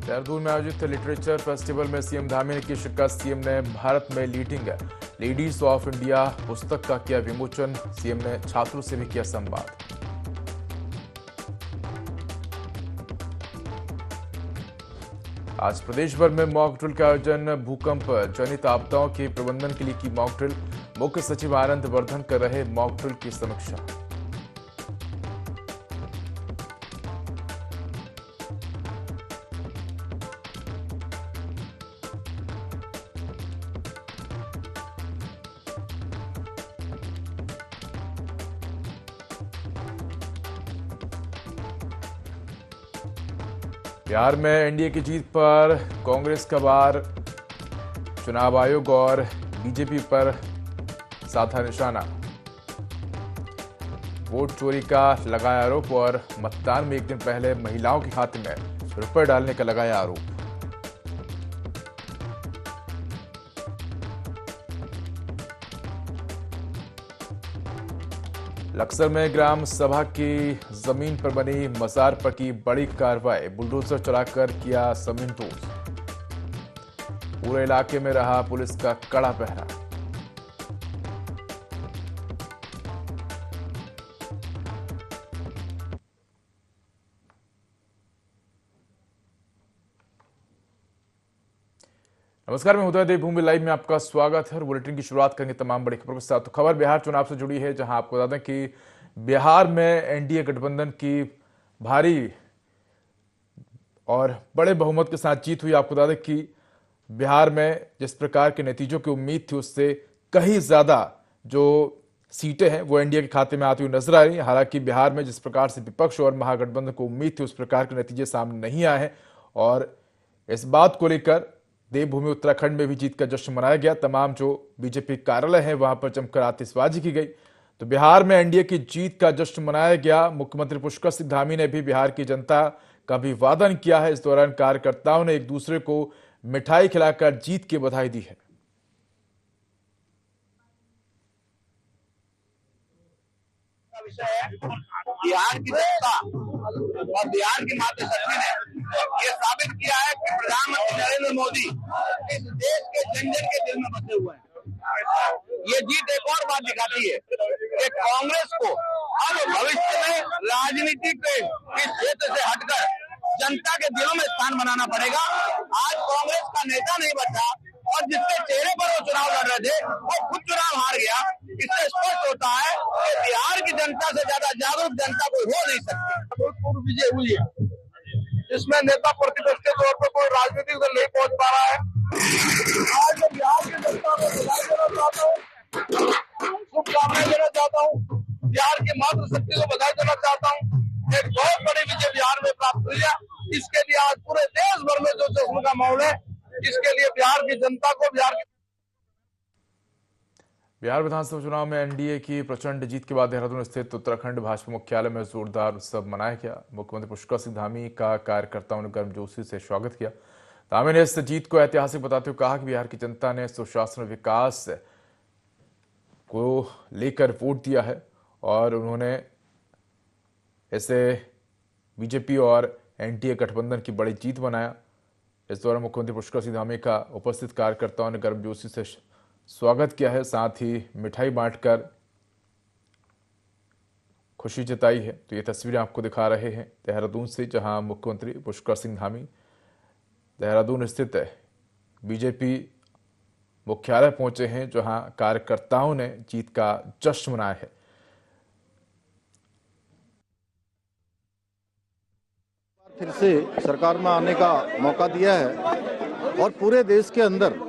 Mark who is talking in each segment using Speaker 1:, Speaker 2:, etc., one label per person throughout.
Speaker 1: देहरादून में आयोजित literature festival में सीएम धामी ने की शिरकत। सीएम ने भारत में लीडिंग लेडीज ऑफ इंडिया पुस्तक का किया विमोचन। सीएम ने छात्रों से भी किया संवाद। आज प्रदेश भर में मॉक ड्रिल का आयोजन। भूकंप जनित आपदाओं के प्रबंधन के लिए की मॉक ड्रिल। मुख्य सचिव आनंद वर्धन कर रहे मॉक ड्रिल की समीक्षा। बिहार में एनडीए की जीत पर कांग्रेस का वार। चुनाव आयोग और बीजेपी पर साधा निशाना। वोट चोरी का लगाया आरोप और मतदान में एक दिन पहले महिलाओं के खाते में रुपए डालने का लगाया आरोप। लक्सर में ग्राम सभा की जमीन पर बनी मजार पर की बड़ी कार्रवाई। बुलडोजर चलाकर किया जमींदोज। पूरे इलाके में रहा पुलिस का कड़ा पहरा। नमस्कार, मैं उदय देवभूमि लाइव में आपका स्वागत है और बुलेटिन की शुरुआत करेंगे तमाम बड़ी खबरों के साथ। तो खबर बिहार चुनाव से जुड़ी है, जहां आपको बता दें कि बिहार में एनडीए गठबंधन की भारी और बड़े बहुमत के साथ जीत हुई। आपको बता दें कि बिहार में जिस प्रकार के नतीजों की उम्मीद थी उससे कहीं ज्यादा जो सीटें हैं वो एनडीए के खाते में आती हुई नजर आ रही है। हालांकि बिहार में जिस प्रकार से विपक्ष और महागठबंधन को उम्मीद थी उस प्रकार के नतीजे सामने नहीं आए हैं और इस बात को लेकर देवभूमि उत्तराखंड में भी जीत का जश्न मनाया गया। तमाम जो बीजेपी कार्यालय हैं वहां पर जमकर आतिशबाजी की गई। तो बिहार में एनडीए की जीत का जश्न मनाया गया। मुख्यमंत्री पुष्कर सिंह धामी ने भी बिहार की जनता का अभिवादन किया है। इस दौरान कार्यकर्ताओं ने एक दूसरे को मिठाई खिलाकर जीत की बधाई दी है।
Speaker 2: बिहार की जनता और बिहार की मातृशक्ति ने ये साबित किया है कि प्रधानमंत्री नरेंद्र मोदी इस देश के जन जन के दिल में बसे हुए हैं। ये जीत एक और बात दिखाती है कि कांग्रेस को अब भविष्य में राजनीति के इस क्षेत्र से हटकर जनता के दिलों में स्थान बनाना पड़ेगा। आज कांग्रेस का नेता नहीं बचा और जिसके चेहरे पर वो चुनाव लड़ रहे थे वो खुद चुनाव हार गया। इससे स्पष्ट होता है कि बिहार की जनता से ज्यादा जागरूक जनता कोई हो नहीं सकती। भूतपूर्व विजय हुई है, इसमें नेता प्रतिपक्ष के तौर पर कोई राजनीतिक दल नहीं पहुंच पा रहा है। आज मैं बिहार की जनता को बधाई देना चाहता हूँ, शुभकामनाएं देना चाहता हूँ, बिहार की मातृशक्ति को बधाई देना चाहता हूँ। एक बहुत बड़ी विजय बिहार में प्राप्त हुई है। इसके लिए आज पूरे देश भर में जो जश्न का माहौल है, इसके लिए बिहार की जनता को
Speaker 1: बिहार विधानसभा चुनाव में एनडीए की प्रचंड जीत के बाद देहरादून स्थित उत्तराखंड भाजपा मुख्यालय में जोरदार उत्सव मनाया गया। मुख्यमंत्री पुष्कर सिंह धामी का कार्यकर्ताओं ने गर्मजोशी से स्वागत किया। धामी ने इस जीत को ऐतिहासिक बताते हुए कहा कि बिहार की जनता ने सुशासन और विकास को लेकर वोट दिया है और उन्होंने इसे बीजेपी और एनडीए गठबंधन की बड़ी जीत बनाया। इस दौरान मुख्यमंत्री पुष्कर सिंह धामी का उपस्थित कार्यकर्ताओं ने गर्मजोशी से स्वागत किया है, साथ ही मिठाई बांटकर खुशी जताई है। तो ये तस्वीरें आपको दिखा रहे हैं देहरादून से, जहां मुख्यमंत्री पुष्कर सिंह धामी देहरादून स्थित बीजेपी मुख्यालय पहुंचे हैं, जहां कार्यकर्ताओं ने जीत का जश्न मनाया है।
Speaker 3: फिर से सरकार में आने का मौका दिया है और पूरे देश के अंदर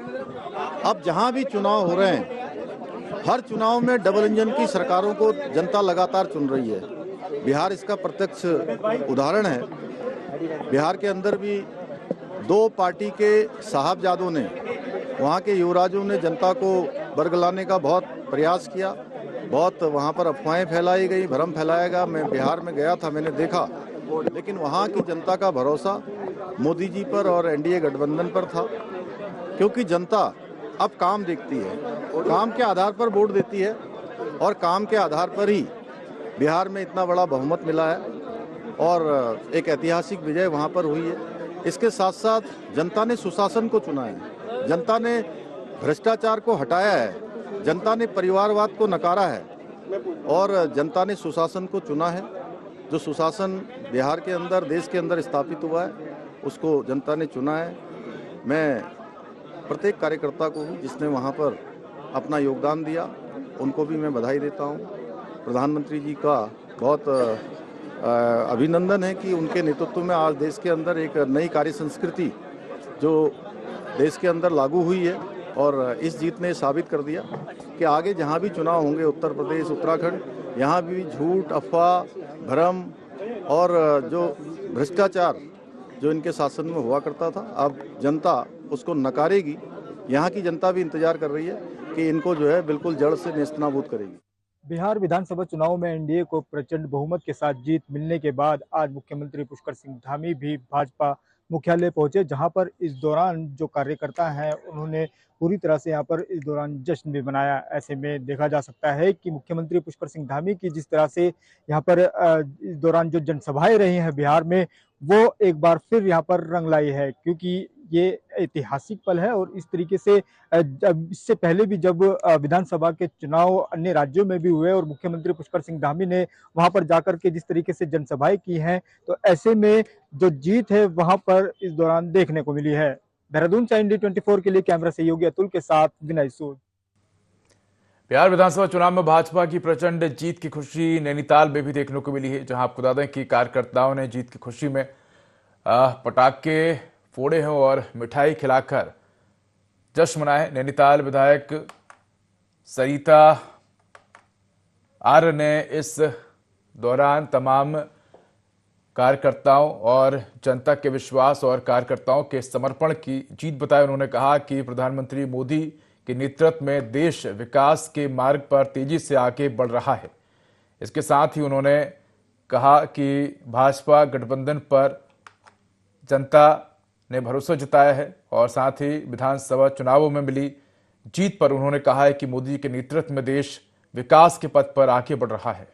Speaker 3: अब जहां भी चुनाव हो रहे हैं, हर चुनाव में डबल इंजन की सरकारों को जनता लगातार चुन रही है। बिहार इसका प्रत्यक्ष उदाहरण है। बिहार के अंदर भी दो पार्टी के साहबजादों ने, वहां के युवराजों ने जनता को बरगलाने का बहुत प्रयास किया। बहुत वहां पर अफवाहें फैलाई गई, भ्रम फैलाया गया। मैं बिहार में गया था, मैंने देखा, लेकिन वहां की जनता का भरोसा मोदी जी पर और एनडीए गठबंधन पर था, क्योंकि जनता अब काम देखती है, काम के आधार पर वोट देती है और काम के आधार पर ही बिहार में इतना बड़ा बहुमत मिला है और एक ऐतिहासिक विजय वहां पर हुई है। इसके साथ साथ जनता ने सुशासन को चुना है, जनता ने भ्रष्टाचार को हटाया है, जनता ने परिवारवाद को नकारा है और जनता ने सुशासन को चुना है। जो सुशासन बिहार के अंदर, देश के अंदर स्थापित हुआ है, उसको जनता ने चुना है। मैं प्रत्येक कार्यकर्ता को भी जिसने वहाँ पर अपना योगदान दिया, उनको भी मैं बधाई देता हूँ। प्रधानमंत्री जी का बहुत अभिनंदन है कि उनके नेतृत्व में आज देश के अंदर एक नई कार्य संस्कृति जो देश के अंदर लागू हुई है और इस जीत ने साबित कर दिया कि आगे जहाँ भी चुनाव होंगे, उत्तर प्रदेश, उत्तराखंड, यहाँ भी झूठ, अफवाह, भ्रम और जो भ्रष्टाचार जो इनके शासन में हुआ करता था, अब जनता उसको नकारेगी। यहाँ की जनता भी इंतजार कर रही है कि इनको जो है बिल्कुल जड़ से नेस्तनाबूद करेगी।
Speaker 4: बिहार विधानसभा चुनाव में एनडीए को प्रचंड बहुमत के साथ जीत मिलने के बाद आज मुख्यमंत्री पुष्कर सिंह धामी भी भाजपा मुख्यालय पहुंचे, जहां पर इस दौरान जो कार्यकर्ता हैं उन्होंने पूरी तरह से यहां पर इस दौरान जश्न भी मनाया। ऐसे में देखा जा सकता है कि मुख्यमंत्री पुष्कर सिंह धामी की जिस तरह से यहां पर इस दौरान जो जनसभाएं रही हैं बिहार में, वो एक बार फिर यहां पर रंग लाई है, क्योंकि ये ऐतिहासिक पल है। और इस तरीके से इससे पहले भी जब विधानसभा के चुनाव अन्य राज्यों में भी हुए और मुख्यमंत्री पुष्कर सिंह धामी ने वहां पर जाकर के जिस तरीके से जनसभाएं की हैं, तो ऐसे में जो जीत है वहां पर इस दौरान देखने को मिली है। देहरादून से इंडी 24 के लिए कैमरा सहयोगी अतुल के साथ विनय सूद।
Speaker 1: बिहार विधानसभा चुनाव में भाजपा की प्रचंड जीत की खुशी नैनीताल में भी देखने को मिली है, जहां आपको बता दें कि कार्यकर्ताओं ने जीत की खुशी में पटाखे फोड़े हैं और मिठाई खिलाकर जश्न मनाया है। नैनीताल विधायक सरिता आर्य ने इस दौरान तमाम कार्यकर्ताओं और जनता के विश्वास और कार्यकर्ताओं के समर्पण की जीत बताई। उन्होंने कहा कि प्रधानमंत्री मोदी के नेतृत्व में देश विकास के मार्ग पर तेजी से आगे बढ़ रहा है। इसके साथ ही उन्होंने कहा कि भाजपा गठबंधन पर जनता ने भरोसा जताया है और साथ ही विधानसभा चुनावों में मिली जीत पर उन्होंने कहा है कि मोदी के नेतृत्व में देश विकास के पथ पर आगे बढ़ रहा है।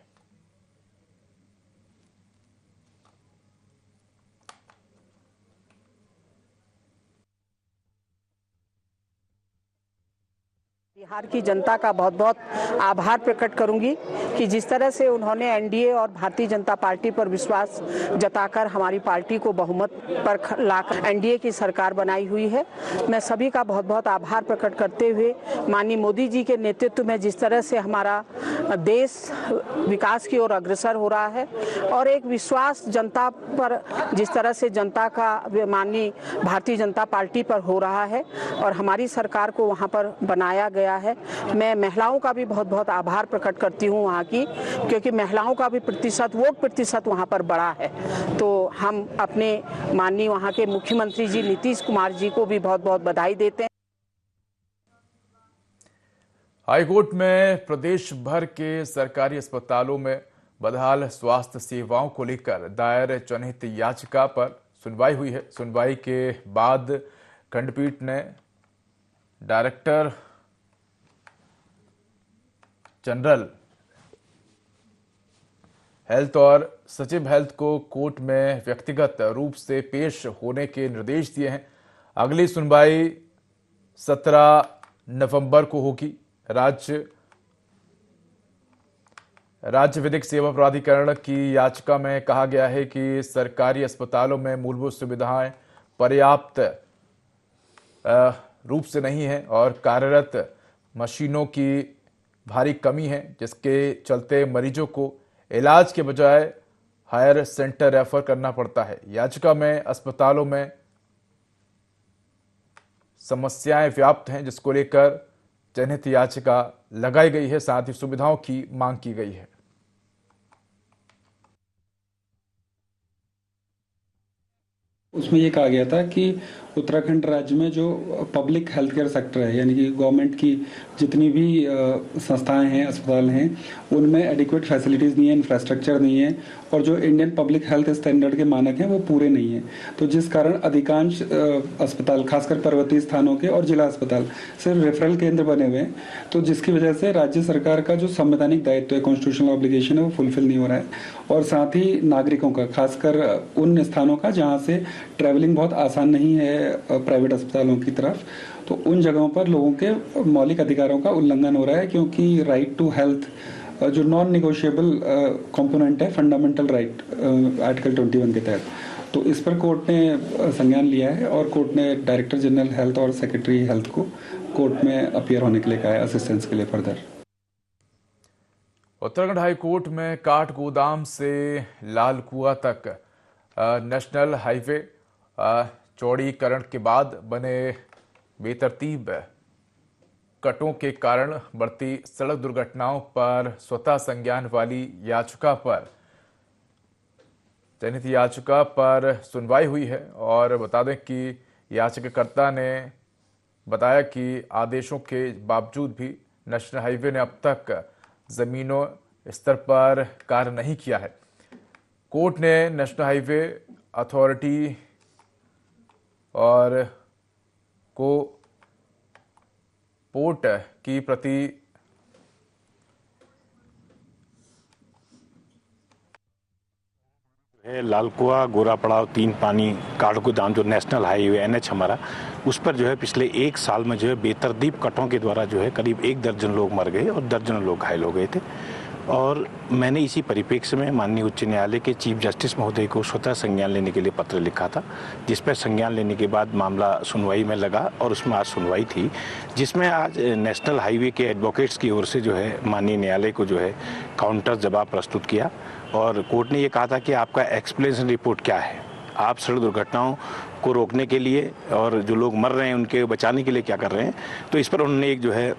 Speaker 5: बिहार की जनता का बहुत बहुत आभार प्रकट करूंगी कि जिस तरह से उन्होंने एनडीए और भारतीय जनता पार्टी पर विश्वास जताकर हमारी पार्टी को बहुमत पर लाकर एनडीए की सरकार बनाई हुई है। मैं सभी का बहुत बहुत आभार प्रकट करते हुए माननीय मोदी जी के नेतृत्व में जिस तरह से हमारा देश विकास की ओर अग्रसर हो रहा है और एक विश्वास जनता पर जिस तरह से जनता का माननीय भारतीय जनता पार्टी पर हो रहा है और हमारी सरकार को वहां पर बनाया गया है। मैं महिलाओं का भी बहुत बहुत आभार प्रकट करती हूं वहां की, क्योंकि महिलाओं का भी वोट प्रतिशत वहां पर बड़ा है। तो हम अपने माननीय वहां के मुख्यमंत्री जी नीतीश कुमार जी को भी बहुत बहुत बधाई देते हैं।
Speaker 1: हाईकोर्ट में प्रदेश भर के सरकारी अस्पतालों में बदहाल स्वास्थ्य सेवाओं को लेकर दायर जनहित याचिका पर सुनवाई हुई है। सुनवाई के बाद खंडपीठ ने डायरेक्टर जनरल हेल्थ और सचिव हेल्थ को कोर्ट में व्यक्तिगत रूप से पेश होने के निर्देश दिए हैं। अगली सुनवाई 17 नवंबर को होगी। राज्य विधिक सेवा प्राधिकरण की याचिका में कहा गया है कि सरकारी अस्पतालों में मूलभूत सुविधाएं पर्याप्त रूप से नहीं है और कार्यरत मशीनों की भारी कमी है, जिसके चलते मरीजों को इलाज के बजाय हायर सेंटर रेफर करना पड़ता है। याचिका में अस्पतालों में समस्याएं व्याप्त हैं, जिसको लेकर जनहित याचिका लगाई गई है, साथ ही सुविधाओं की मांग की गई है।
Speaker 6: उसमें ये कहा गया था कि उत्तराखंड राज्य में जो पब्लिक हेल्थ केयर सेक्टर है, यानी कि गवर्नमेंट की जितनी भी संस्थाएं हैं, अस्पताल हैं, उनमें एडिक्वेट फैसिलिटीज़ नहीं है, इंफ्रास्ट्रक्चर नहीं है, और जो इंडियन पब्लिक हेल्थ स्टैंडर्ड के मानक हैं वो पूरे नहीं हैं। तो जिस कारण अधिकांश अस्पताल, खासकर पर्वतीय स्थानों के और जिला अस्पताल, सिर्फ रेफरल केंद्र बने हुए हैं। तो जिसकी वजह से राज्य सरकार का जो संवैधानिक दायित्व है, कॉन्स्टिट्यूशनल ऑब्लिगेशन है, वो फुलफिल नहीं हो रहा है। और साथ ही नागरिकों का, खासकर उन स्थानों का जहाँ से ट्रैवलिंग बहुत आसान नहीं है प्राइवेट अस्पतालों की तरफ, तो उन जगहों पर लोगों के मौलिक अधिकारों का उल्लंघन हो रहा है, क्योंकि राइट टू हेल्थ जो नॉन निगोशिएबल कंपोनेंट है फंडामेंटल राइट आर्टिकल 21 के तहत, तो इस पर कोर्ट ने संज्ञान लिया है और कोर्ट ने डायरेक्टर जनरल हेल्थ और सेक्रेटरी हेल्थ को कोर्ट में अपीयर होने के लिए कहा है असिस्टेंस के लिए फर्दर।
Speaker 1: उत्तराखंड हाई कोर्ट में काठ गोदाम से लाल कुआं तक नेशनल हाईवे चौड़ीकरण के बाद बने बेतरतीब कटों के कारण बढ़ती सड़क दुर्घटनाओं पर स्वतः संज्ञान वाली याचिका पर चयनित याचिका पर सुनवाई हुई है। और बता दें कि याचिकाकर्ता ने बताया कि आदेशों के बावजूद भी नेशनल हाईवे ने अब तक जमीनों स्तर पर कार्य नहीं किया है। कोर्ट ने नेशनल हाईवे अथॉरिटी और को पोर्ट की प्रति
Speaker 7: लाल कुआं, गोरा पड़ाव, तीन पानी, काठ गोदाम जो नेशनल हाईवे एनएच हमारा, उस पर जो है पिछले एक साल में जो है बेतरतीब कटों के द्वारा जो है करीब 1 दर्जन लोग मर गए और दर्जनों लोग घायल हो गए थे। और मैंने इसी परिप्रेक्ष्य में माननीय उच्च न्यायालय के चीफ जस्टिस महोदय को स्वतः संज्ञान लेने के लिए पत्र लिखा था, जिस पर संज्ञान लेने के बाद मामला सुनवाई में लगा और उसमें आज सुनवाई थी, जिसमें आज नेशनल हाईवे के एडवोकेट्स की ओर से जो है माननीय न्यायालय को जो है काउंटर जवाब प्रस्तुत किया। और कोर्ट ने ये कहा था कि आपका एक्सप्लेनेशन रिपोर्ट क्या है, आप सड़क दुर्घटनाओं को रोकने के लिए और जो लोग मर रहे हैं उनके बचाने के लिए क्या कर रहे हैं। तो इस पर उन्होंने एक जो है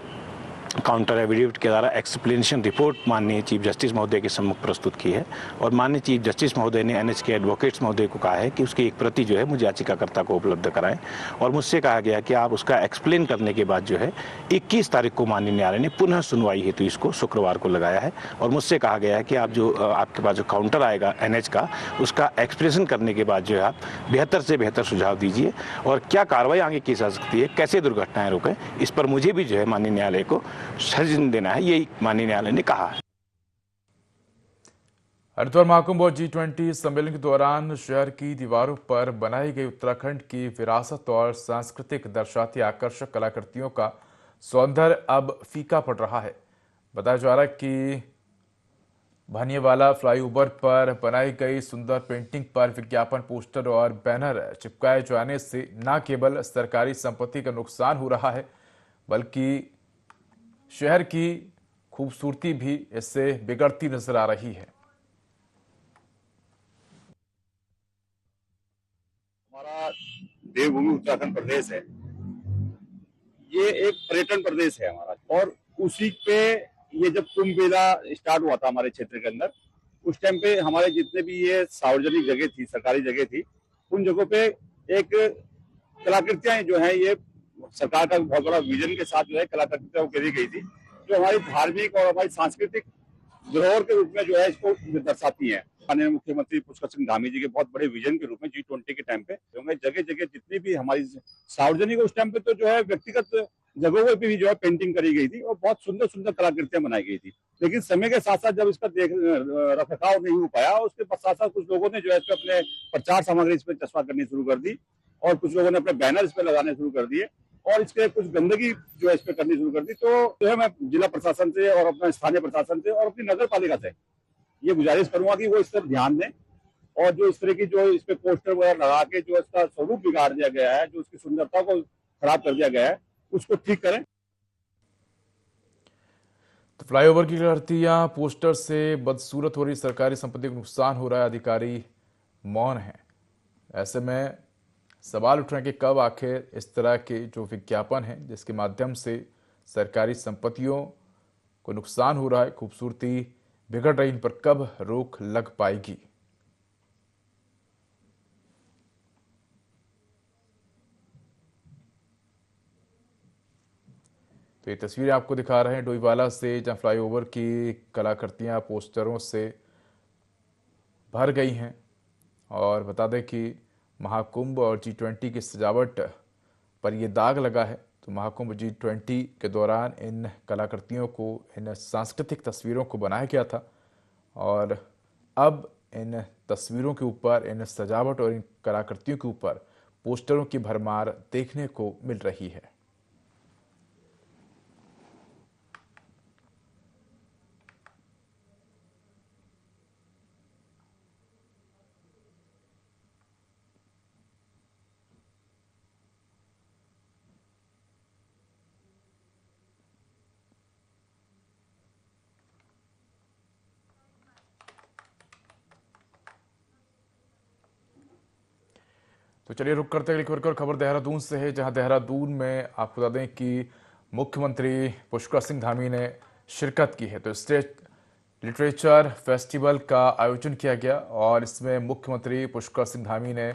Speaker 7: काउंटर एफिडेविट के द्वारा एक्सप्लेनेशन रिपोर्ट माननीय चीफ जस्टिस महोदय के सम्मुख प्रस्तुत की है। और माननीय चीफ जस्टिस महोदय ने एनएच के एडवोकेट्स महोदय को कहा है कि उसकी एक प्रति जो है मुझे याचिकाकर्ता को उपलब्ध कराएं। और मुझसे कहा गया कि आप उसका एक्सप्लेन करने के बाद जो है 21 तारीख को माननीय न्यायालय ने पुनः सुनवाई हेतु इसको शुक्रवार को लगाया है। और मुझसे कहा गया है कि आप जो आपके पास जो काउंटर आएगा एनएच का, उसका एक्सप्लेनेशन करने के बाद जो है आप बेहतर से बेहतर सुझाव दीजिए और क्या कार्रवाई आगे की जा सकती है, कैसे दुर्घटनाएं रोकें, इस पर मुझे भी जो है माननीय न्यायालय को सजेशन देना है, यही माननीय न्यायालय ने कहा है।
Speaker 1: हरिद्वार महाकुंभ और G20 सम्मेलन के दौरान शहर की दीवारों पर बनाई गई उत्तराखंड की विरासत और सांस्कृतिक दर्शाती आकर्षक कलाकृतियों का सौंदर्य अब फीका पड़ रहा है। बताया जा रहा है कि भानियावाला फ्लाईओवर पर बनाई गई सुंदर पेंटिंग पर विज्ञापन पोस्टर और बैनर चिपकाए जाने से न केवल सरकारी संपत्ति का नुकसान हो रहा है, बल्कि शहर की खूबसूरती भी इससे बिगड़ती नजर आ रही है।
Speaker 2: हमारा देवभूमि उत्तराखंड प्रदेश है, ये एक पर्यटन प्रदेश है हमारा, और उसी पे ये जब कुंभ मेला स्टार्ट हुआ था हमारे क्षेत्र के अंदर, उस टाइम पे हमारे जितने भी ये सार्वजनिक जगह थी, सरकारी जगह थी, उन जगहों पे एक कलाकृतियां जो है, ये सरकार का बहुत बड़ा विजन के साथ जो है कलाकृतियां करी गई थी, जो हमारी धार्मिक और हमारी सांस्कृतिक धरोहर के रूप में जो है इसको दर्शाती है। माननीय मुख्यमंत्री पुष्कर सिंह धामी जी के बहुत बड़े विजन के रूप में G20 के टाइम पे जगह जगह जितनी भी हमारी सार्वजनिक, उस टाइम पे तो जो है व्यक्तिगत जगहों पे भी जो है पेंटिंग करी गई थी और बहुत सुंदर सुंदर कलाकृतियां बनाई गई थी। लेकिन समय के साथ साथ जब इसका रख रखाव नहीं हो पाया, उसके साथ साथ कुछ लोगों ने जो है इस पे अपने प्रचार सामग्री इस पे चस्पा करनी शुरू कर दी और कुछ लोगों ने अपने बैनर इस पे लगाने शुरू कर दिए और इसके कुछ गंदगी जो है इस पे करनी शुरू कर दी। तो जो है मैं जिला प्रशासन से और अपने स्थानीय प्रशासन से और अपनी नगर पालिका से ये गुजारिश करूंगा कि वो इस पर ध्यान दें और जो इस तरह की जो इस पे पोस्टर वगैरह लगा के जो इसका स्वरूप बिगाड़ दिया गया है, जो उसकी सुंदरता को खराब कर दिया गया है, उसको ठीक करें।
Speaker 1: तो फ्लाईओवर की कलाकृतियां, पोस्टर से बदसूरत हो रही सरकारी संपत्ति को नुकसान हो रहा है, अधिकारी मौन है। ऐसे में सवाल उठ रहे हैं कि कब आखिर इस तरह के जो विज्ञापन हैं जिसके माध्यम से सरकारी संपत्तियों को नुकसान हो रहा है, खूबसूरती बिगड़ रही, इन पर कब रोक लग पाएगी। तो ये तस्वीरें आपको दिखा रहे हैं डोईवाला से, जहां फ्लाईओवर की कलाकृतियां पोस्टरों से भर गई हैं। और बता दें कि महाकुंभ और G20 की सजावट पर ये दाग लगा है। तो महाकुंभ G20 के दौरान इन कलाकृतियों को, इन सांस्कृतिक तस्वीरों को बनाया गया था और अब इन तस्वीरों के ऊपर, इन सजावट और इन कलाकृतियों के ऊपर पोस्टरों की भरमार देखने को मिल रही है। तो चलिए रुक करते हैं एक और खबर देहरादून से है, जहां देहरादून में आपको बता दें कि मुख्यमंत्री पुष्कर सिंह धामी ने शिरकत की है। तो स्टेट लिटरेचर फेस्टिवल का आयोजन किया गया और इसमें मुख्यमंत्री पुष्कर सिंह धामी ने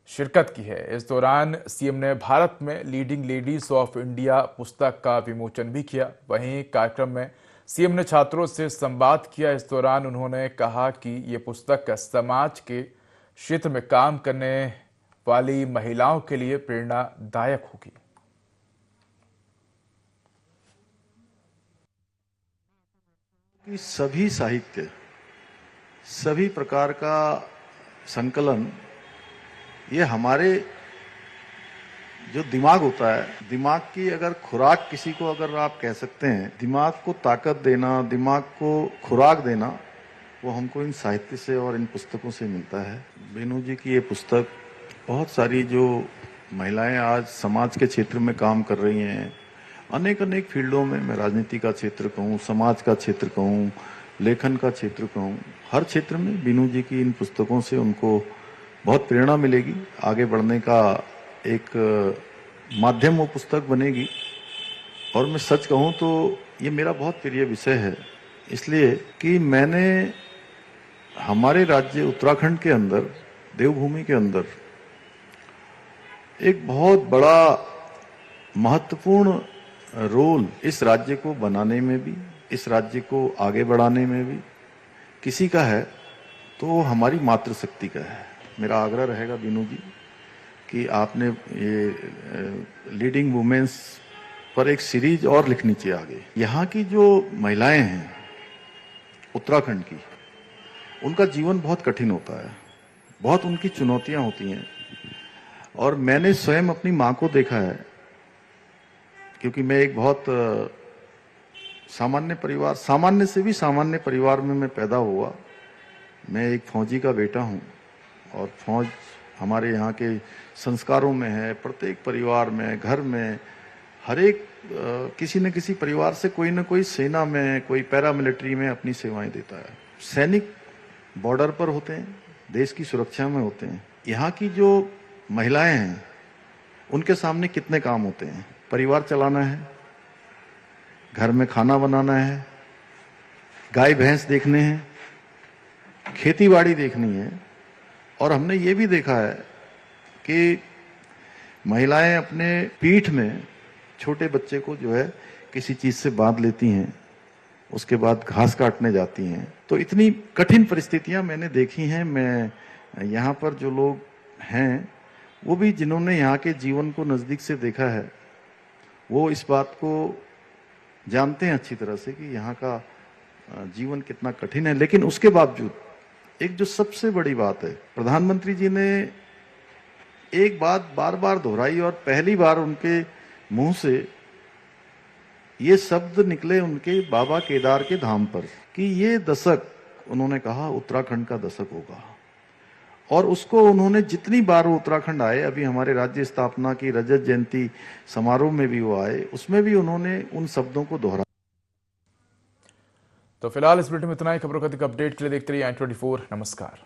Speaker 1: शिरकत की है। इस दौरान सीएम ने भारत में लीडिंग लेडीज ऑफ इंडिया पुस्तक का विमोचन भी किया। वहीं कार्यक्रम में सीएम ने छात्रों से संवाद किया। इस दौरान उन्होंने कहा कि ये पुस्तक समाज के क्षेत्र में काम करने वाली महिलाओं के लिए प्रेरणादायक होगी।
Speaker 3: कि सभी साहित्य, सभी प्रकार का संकलन, ये हमारे जो दिमाग होता है, दिमाग की अगर खुराक किसी को अगर आप कह सकते हैं, दिमाग को ताकत देना, दिमाग को खुराक देना, वो हमको इन साहित्य से और इन पुस्तकों से मिलता है। बेनू जी की ये पुस्तक, बहुत सारी जो महिलाएं आज समाज के क्षेत्र में काम कर रही हैं, अनेक अनेक फील्डों में, मैं राजनीति का क्षेत्र कहूँ, समाज का क्षेत्र कहूँ, लेखन का क्षेत्र कहूँ, हर क्षेत्र में बेनू जी की इन पुस्तकों से उनको बहुत प्रेरणा मिलेगी। आगे बढ़ने का एक माध्यम वो पुस्तक बनेगी। और मैं सच कहूँ तो ये मेरा बहुत प्रिय विषय है, इसलिए कि मैंने हमारे राज्य उत्तराखंड के अंदर, देवभूमि के अंदर एक बहुत बड़ा महत्वपूर्ण रोल इस राज्य को बनाने में भी, इस राज्य को आगे बढ़ाने में भी किसी का है तो हमारी मातृशक्ति का है। मेरा आग्रह रहेगा बेनू जी कि आपने ये लीडिंग वुमेन्स पर एक सीरीज और लिखनी चाहिए आगे। यहाँ की जो महिलाएं हैं उत्तराखंड की, उनका जीवन बहुत कठिन होता है, बहुत उनकी चुनौतियां होती हैं। और मैंने स्वयं अपनी माँ को देखा है, क्योंकि मैं एक बहुत सामान्य परिवार, सामान्य से भी सामान्य परिवार में मैं पैदा हुआ। मैं एक फौजी का बेटा हूँ और फौज हमारे यहाँ के संस्कारों में है। प्रत्येक परिवार में, घर में, हर एक किसी न किसी परिवार से कोई न कोई सेना में, कोई पैरामिलिट्री में अपनी सेवाएं देता है। सैनिक बॉर्डर पर होते हैं, देश की सुरक्षा में होते हैं। यहाँ की जो महिलाएं हैं, उनके सामने कितने काम होते हैं। परिवार चलाना है, घर में खाना बनाना है, गाय भैंस देखने हैं, खेती बाड़ी देखनी है। और हमने ये भी देखा है कि महिलाएं अपने पीठ में छोटे बच्चे को जो है किसी चीज से बांध लेती हैं, उसके बाद घास काटने जाती हैं। तो इतनी कठिन परिस्थितियां मैंने देखी हैं। मैं यहाँ पर जो लोग हैं, वो भी जिन्होंने यहाँ के जीवन को नजदीक से देखा है, वो इस बात को जानते हैं अच्छी तरह से कि यहाँ का जीवन कितना कठिन है। लेकिन उसके बावजूद एक जो सबसे बड़ी बात है, प्रधानमंत्री जी ने एक बात बार बार दोहराई और पहली बार उनके मुंह से ये शब्द निकले उनके बाबा केदार के धाम पर कि ये दशक, उन्होंने कहा, उत्तराखंड का दशक होगा। और उसको उन्होंने जितनी बार वो उत्तराखंड आए, अभी हमारे राज्य स्थापना की रजत जयंती समारोह में भी वो आए, उसमें भी उन्होंने उन शब्दों को दोहराया।
Speaker 1: तो फिलहाल इस बुलेटिन में इतना ही। खबरों का अधिक अपडेट के लिए देखते रहिए i24। नमस्कार।